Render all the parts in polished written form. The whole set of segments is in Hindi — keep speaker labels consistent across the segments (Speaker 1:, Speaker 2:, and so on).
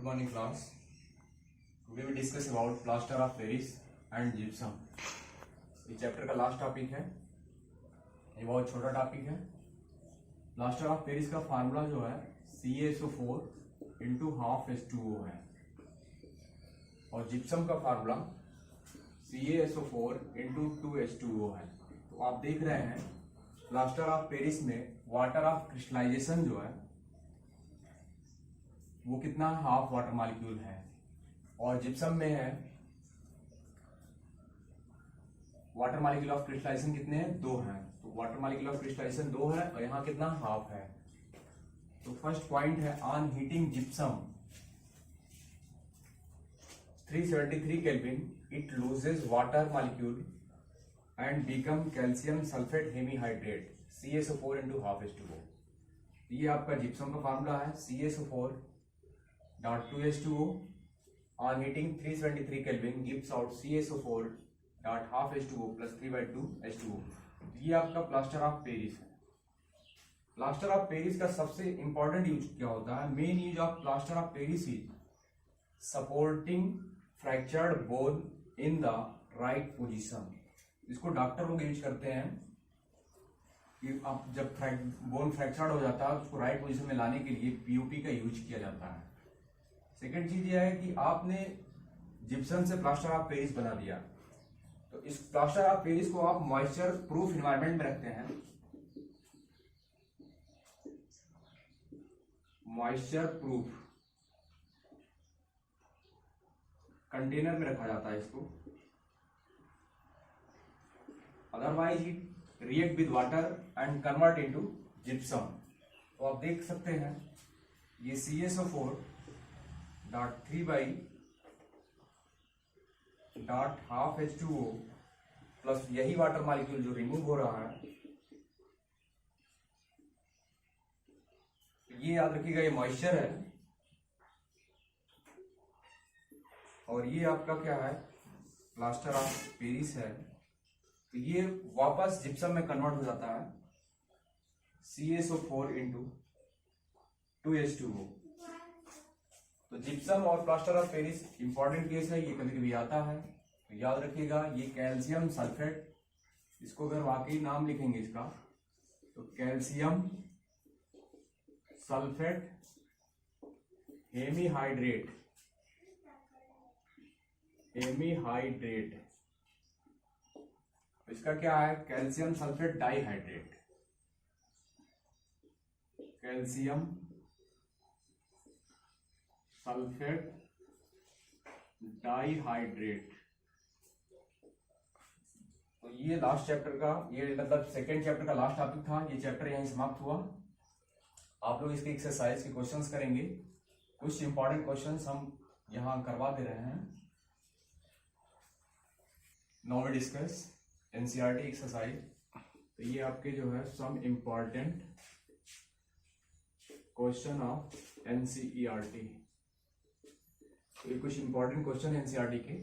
Speaker 1: morning class. Today we discuss about plaster of Paris and gypsum. ये चैप्टर का लास्ट टॉपिक है, ये बहुत छोटा टॉपिक है। प्लास्टर ऑफ पेरिस का फार्मूला जो है CaSO4 इंटू हाफ H2O है और जिप्सम का फार्मूला CaSO4 इंटू 2H2O है। तो आप देख रहे हैं प्लास्टर ऑफ पेरिस में वाटर ऑफ क्रिस्टलाइजेशन जो है वो कितना हाफ वाटर मॉलिक्यूल है और जिप्सम में है वाटर मॉलिक्यूल ऑफ क्रिस्टलाइजेशन कितने हैं, 2 हैं। तो वाटर मॉलिक्यूल ऑफ क्रिस्टलाइजेशन 2 है और यहाँ कितना हाफ है। तो फर्स्ट पॉइंट है on heating gypsum 373 kelvin it loses water molecule and become calcium sulphate hemihydrate CaSO4 into half H2O। ये आपका जिप्सम का फार्मूला है CaSO4 dot 2H2O on heating 373 Kelvin gives out CaSO4 dot half H2O plus 3/2 H2O। ये आपका प्लास्टर ऑफ पेरिस है। प्लास्टर ऑफ पेरिस का सबसे इंपॉर्टेंट यूज क्या होता है? Main use of plaster of Paris is supporting fractured bone in the right position. इसको डॉक्टर लोग यूज करते हैं कि आप जब बोन फ्रैक्चर्ड हो जाता है उसको राइट पोजीशन में लाने के लिए POP का यूज किया जाता है। सेकेंड चीज यह है कि आपने जिप्सम से प्लास्टर ऑफ पेरिस बना दिया तो इस प्लास्टर ऑफ पेरिस को आप मॉइस्चर प्रूफ एनवायरनमेंट में रखते हैं, मॉइस्चर प्रूफ कंटेनर में रखा जाता है इसको। Otherwise it react with water and convert into gypsum. तो आप देख सकते हैं ये CaSO4 dot 3 dot half H2O plus यही वाटर मॉलिक्यूल जो रिमूव हो रहा है। ये याद रखिएगा ये मॉइस्चर है और ये आपका क्या है, प्लास्टर ऑफ पेरिस है। तो ये वापस जिप्सम में कन्वर्ट हो जाता है CaSO4 इंटू 2H2O। तो जिप्सम और plaster of Paris important case है, ये कभी कभी आता है तो याद रखिएगा। ये कैल्शियम सल्फेट, इसको अगर वाकई नाम लिखेंगे इसका तो कैल्शियम सल्फेट हेमीहाइड्रेट, हेमीहाइड्रेट। इसका क्या है, calcium sulphate dihydrate, calcium sulphate dihydrate. तो ये लास्ट चैप्टर का, ये मतलब सेकेंड चैप्टर का लास्ट टॉपिक था। ये चैप्टर यहीं समाप्त हुआ। आप लोग इसके एक्सरसाइज के क्वेश्चंस करेंगे। कुछ इंपॉर्टेंट क्वेश्चंस हम यहां करवा दे रहे हैं। Now we discuss NCERT exercise. तो ये आपके जो है some important question of NCERT। तो ये कुछ इंपॉर्टेंट क्वेश्चन है NCERT के,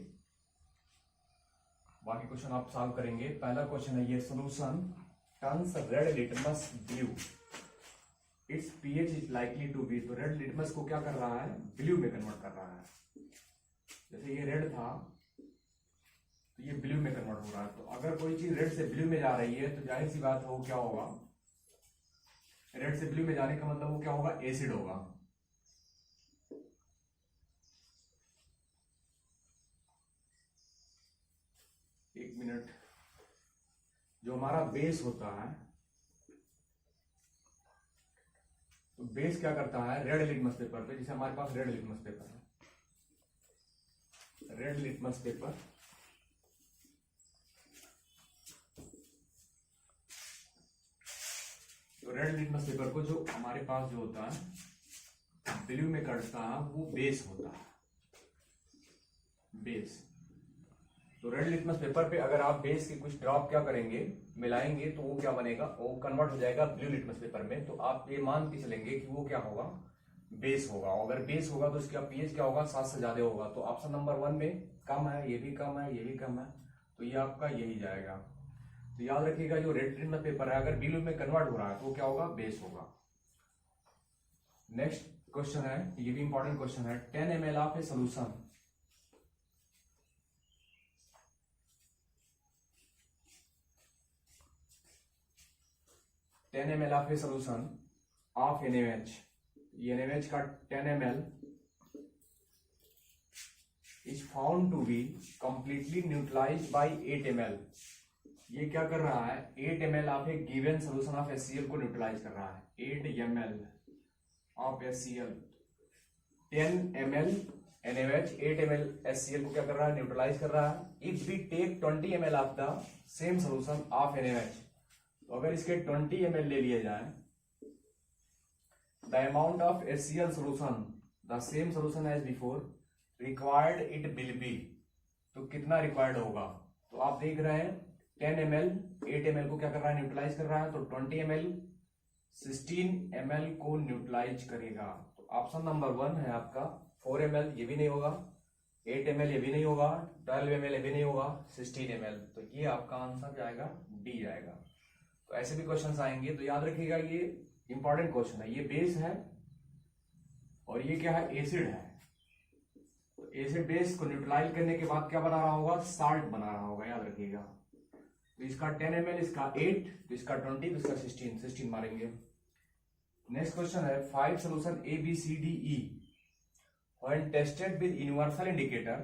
Speaker 1: बाकी क्वेश्चन आप सॉल्व करेंगे। पहला क्वेश्चन है ये, solution turns red litmus blue, its pH is likely to be. तो रेड लिटमस को क्या कर रहा है, ब्लू में कन्वर्ट कर रहा है। जैसे ये रेड था तो ये ब्लू में कन्वर्ट हो रहा है। तो अगर कोई चीज रेड से ब्लू में जा रही है तो जाहिर सी बात है वो क्या होगा, रेड से ब्लू में जाने का मतलब वो क्या होगा, एसिड होगा। एक मिनट, जो हमारा बेस होता है तो बेस क्या करता है, रेड लिटमस पेपर पे, जैसे हमारे पास रेड लिटमस पेपर है, रेड लिटमस पेपर तो रेड लिटमस पेपर को जो हमारे पास जो होता है ब्लू में करता है वो बेस होता है, बेस। तो रेड लिटमस पेपर पे अगर आप बेस के कुछ ड्रॉप क्या करेंगे, मिलाएंगे तो वो क्या बनेगा, वो कन्वर्ट हो जाएगा ब्लू लिटमस पेपर में। तो आप ये मान के चलेंगे कि वो क्या होगा, बेस होगा। अगर बेस होगा तो उसका pH क्या होगा, 7 से ज्यादा होगा। तो ऑप्शन नंबर 1 में कम है, ये भी कम है, ये भी कम है, तो ये आपका यही जाएगा। तो याद रखिएगा जो रेड लिटमस पेपर है अगर ब्लू में कन्वर्ट हो रहा है तो वो क्या होगा, बेस होगा। नेक्स्ट क्वेश्चन है, ये भी इंपॉर्टेंट क्वेश्चन है। 10 ml of a solution, of a solution of NaOH, NaOH का 10 ml is found to be completely neutralised by 8 ml। ये क्या कर रहा है, 8 ml of a given solution of HCl को न्यूट्रलाइज कर रहा है। 8 ml of HCl, 10 ml NaOH, 8 ml HCl को क्या कर रहा है, न्यूट्रलाइज कर रहा है। If we take 20 ml of the same solution of NaOH, तो अगर इसके 20 ml ले लिए जाए, the amount of HCl solution, the same solution as before, required it will be, तो कितना रिक्वायर्ड होगा। तो आप देख रहे हैं 10 ml 8 ml को क्या कर रहा है, न्यूट्रलाइज कर रहा है। तो 20 ml 16 ml को न्यूट्रलाइज करेगा। तो ऑप्शन नंबर 1 है आपका 4 ml, ये भी नहीं होगा, 8 ml ये भी नहीं होगा, 12 ml ये भी नहीं होगा, 16 ml। तो ये आपका आंसर जाएगा डी आएगा। तो ऐसे भी क्वेश्चंस आएंगे, तो याद रखिएगा ये इंपॉर्टेंट क्वेश्चन है। ये बेस है और ये क्या है, एसिड है। तो एसिड बेस को न्यूट्रलाइज करने के बाद क्या बना रहा होगा, साल्ट बना रहा होगा, याद रखिएगा। तो इसका 10 ml, इसका 8, तो इसका 20, तो इसका 16 मारेंगे। नेक्स्ट क्वेश्चन है 5 solution A B C D E when tested with universal indicator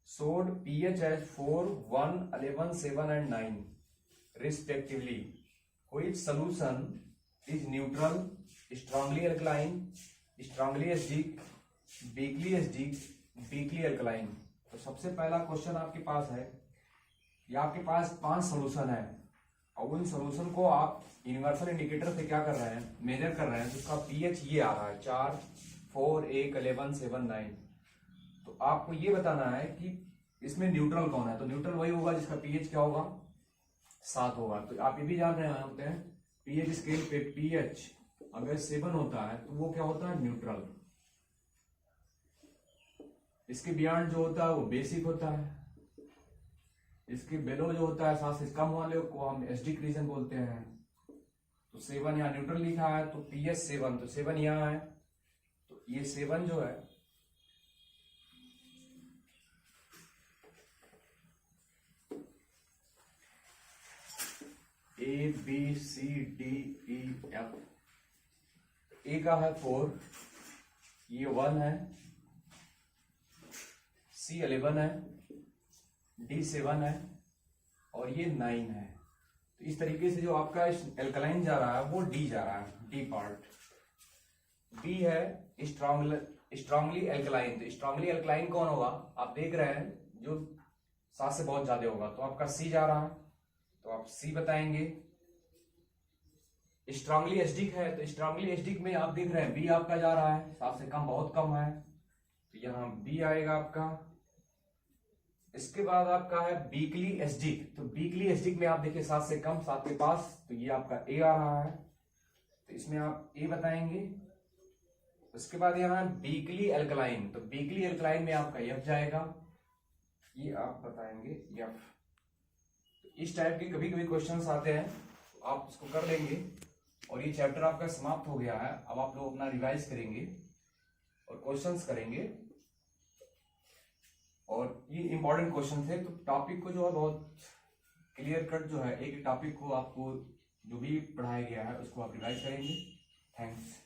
Speaker 1: showed pH as 4, 1, 11, 7 and 9 respectively. Which solution is neutral, strongly alkaline, strongly acidic, weakly acidic, weakly alkaline? तो सबसे पहला क्वेश्चन आपके पास है, या आपके पास 5 सोल्यूशन है और उन सोल्यूशन को आप यूनिवर्सल इंडिकेटर से क्या कर रहे हैं, मेजर कर रहे हैं। तो उसका पीएच ये आ रहा है 4, 4, 1, 11, 7, 9। तो आपको ये बताना है कि इसमें न्यूट्रल कौन है। तो न्यूट्रल वही होगा जिसका पीएच क्या होगा, 7 होगा। तो आप ये भी जान रहे होते हैं पीएच स्केल पे पीएच अगर 7 होता है तो वो क्या होता है, न्यूट्रल। इसके बियॉन्ड जो होता है वो बेसिक होता है। इसके बेलो जो होता है 7 से कम वाले को हम एसिडिक रीजन बोलते हैं। तो 7 यहाँ न्यूट्रल लिखा है, तो पीएच 7, तो 7 यहाँ है। तो ये 7 जो है A B C D E F, ए का है 4, ये 1 है, C 11 है, D 7 है और ये 9 है। तो इस तरीके से जो आपका एल्कलाइन जा रहा है वो डी जा रहा है, डी पार्ट। बी है स्ट्रांगली एल्कलाइन। तो स्ट्रांगली एल्कलाइन कौन होगा, आप देख रहे हैं जो 7 से बहुत ज्यादा होगा। तो आपका सी जा रहा है, तो आप सी बताएंगे। स्ट्रांगली एसिडिक है, तो स्ट्रांगली एसिडिक में आप देख रहे हैं बी आपका जा रहा है, 7 से कम बहुत कम है, तो यहाँ बी आएगा आपका। इसके बाद आपका है वीकली एसिडिक। तो वीकली एसिडिक में आप देखिए 7 से कम, 7 के पास, तो ये आपका ए आ रहा है, तो इसमें आप ए बताएंगे। उसके बाद यहाँ वीकली एल्कलाइन, तो वीकली एल्कलाइन में आपका एफ जाएगा, ये आप बताएंगे एफ। तो इस टाइप के कभी कभी क्वेश्चंस आते हैं, तो आप उसको कर लेंगे। और ये चैप्टर आपका समाप्त हो गया है। अब आप लोग अपना रिवाइज करेंगे और क्वेश्चंस करेंगे। और ये इंपॉर्टेंट क्वेश्चन थे, तो टॉपिक को जो है बहुत क्लियर कट जो है, एक टॉपिक को आपको जो भी पढ़ाया गया है उसको आप रिवाइज करेंगे। थैंक्स।